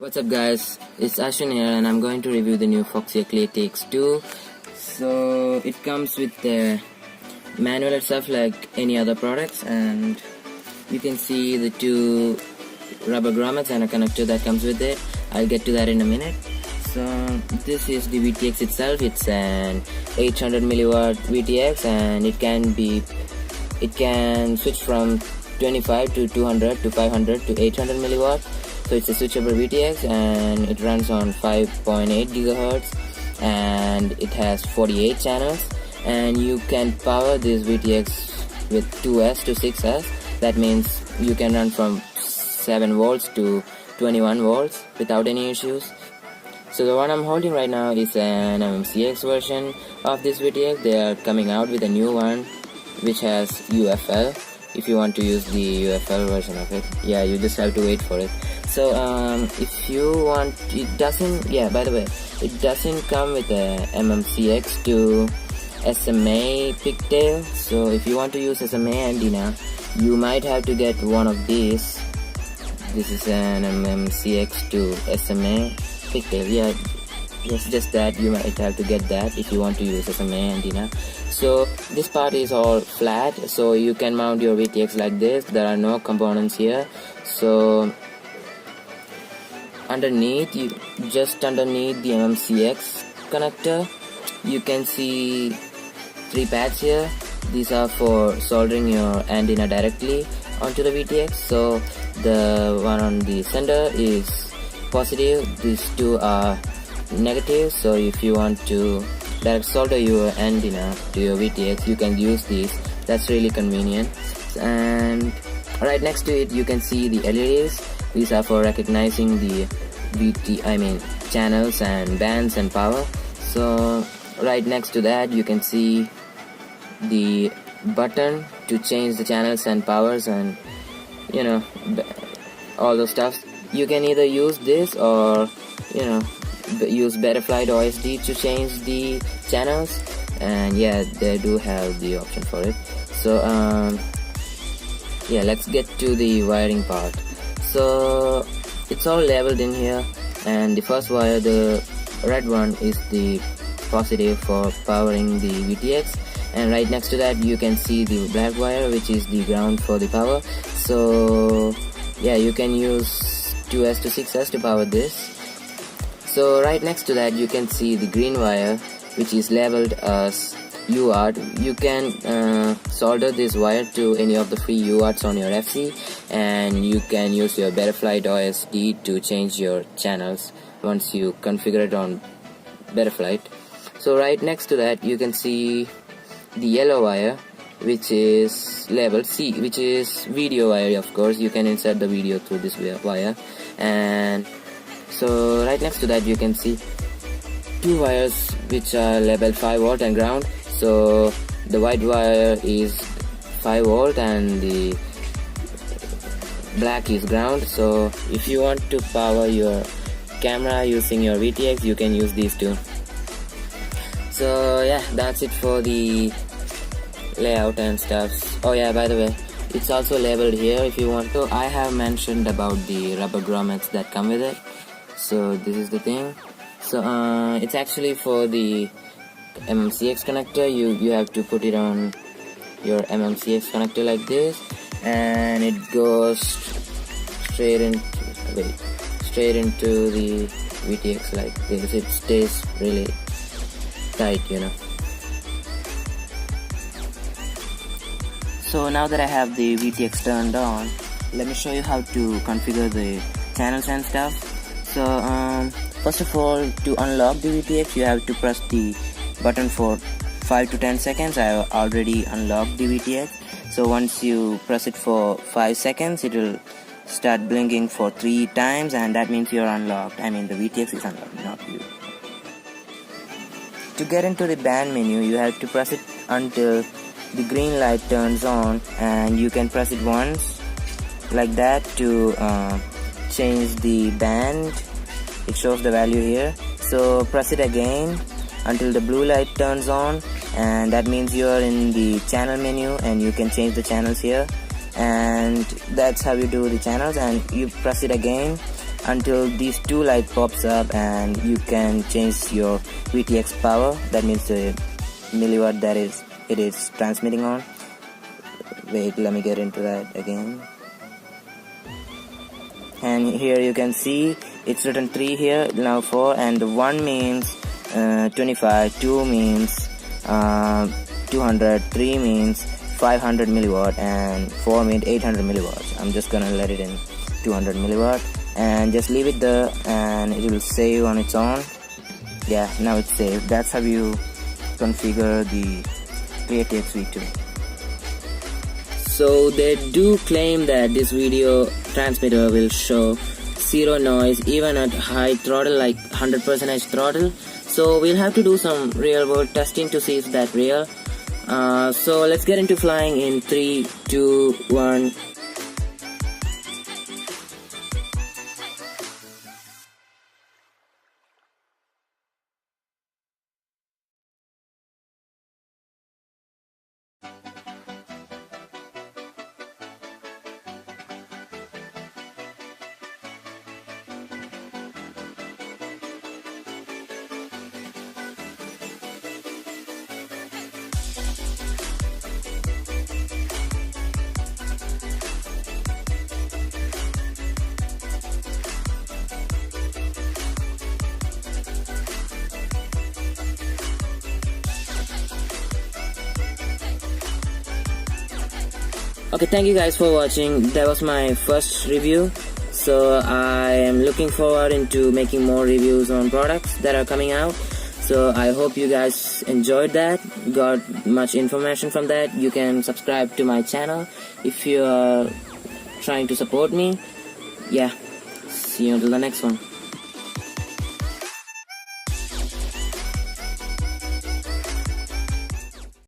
What's up guys, it's Ashwin here and I'm going to review the new FOXEER CLEARTX 2. So it comes with the manual itself like any other products, and you can see the two rubber grommets and a connector that comes with it. I'll get to that in a minute. So this is the VTX itself. It's an 800 milliwatt VTX and it can switch from 25 to 200 to 500 to 800 milliwatt. So it's a switchable VTX and it runs on 5.8 gigahertz and it has 48 channels, and you can power this VTX with 2S to 6S. That means you can run from 7 volts to 21 volts without any issues. So the one I'm holding right now is an MMCX version of this VTX. They are coming out with a new one which has UFL. If you want to use the UFL version of it, yeah, you just have to wait for it. So if you want, it doesn't come with a MMCX to SMA pigtail. So if you want to use SMA antenna, you might have to get one of these. This is an MMCX to SMA pigtail. Yeah, just that. You might have to get that if you want to use SMA antenna. So this part is all flat, so you can mount your VTX like this. There are no components here. So underneath the MMCX connector, you can see 3 pads here. These are for soldering your antenna directly onto the VTX. So the one on the center is positive, these two are negative. So if you want to direct solder your antenna to your VTX, you can use these. That's really convenient. And right next to it you can see the LEDs. These are for recognizing the channels and bands and power. So right next to that you can see the button to change the channels and powers and all those stuff. You can either use this or use Betaflight OSD to change the channels, and yeah, they do have the option for it. So yeah, let's get to the wiring part. So it's all labeled in here, and the first wire, the red one, is the positive for powering the VTX, and right next to that you can see the black wire, which is the ground for the power. So yeah, you can use 2S to 6S to power this. So right next to that you can see the green wire, which is labeled as UART. You can solder this wire to any of the free UARTs on your FC, and you can use your Betaflight OSD to change your channels once you configure it on Betaflight. So right next to that you can see the yellow wire, which is labeled C, which is video wire. Of course, you can insert the video through this wire. And so right next to that you can see 2 wires which are labeled 5 volt and ground. So the white wire is 5 volt and the black is ground. So if you want to power your camera using your VTX, you can use these two. So yeah, that's it for the layout and stuff. Oh yeah, by the way, it's also labeled here if you want to. I have mentioned about the rubber grommets that come with it. So this is the thing. So it's actually for the MMCX connector. You have to put it on your MMCX connector like this, and it goes straight into the VTX like this. It stays really tight, So now that I have the VTX turned on, let me show you how to configure the channels and stuff. So first of all, to unlock the VTX you have to press the button for 5 to 10 seconds. I have already unlocked the VTX. So once you press it for 5 seconds, it will start blinking for 3 times, and that means you're unlocked. I mean, the VTX is unlocked, not you. To get into the band menu, you have to press it until the green light turns on, and you can press it once like that to change the band. It shows the value here. So press it again until the blue light turns on, and that means you are in the channel menu and you can change the channels here. And that's how you do the channels. And you press it again until these two light pops up, and you can change your VTX power. That means the milliwatt that it is transmitting on. Wait, let me get into that again. And here you can see it's written 3 here, now 4, and the 1 means 25, 2 means 200, 3 means 500 milliwatt, and 4 means 800 milliwatts. I'm just gonna let it in 200 milliwatt and just leave it there, and it will save on its own. Yeah, now it's saved. That's how you configure the ClearTX V2. So they do claim that this video transmitter will show zero noise even at high throttle, like 100% throttle. So we'll have to do some real world testing to see if that's real. So let's get into flying in 3, 2, 1. Okay, thank you guys for watching. That was my first review. So I am looking forward into making more reviews on products that are coming out. So I hope you guys enjoyed that, got much information from that. You can subscribe to my channel if you are trying to support me. Yeah, see you until the next one.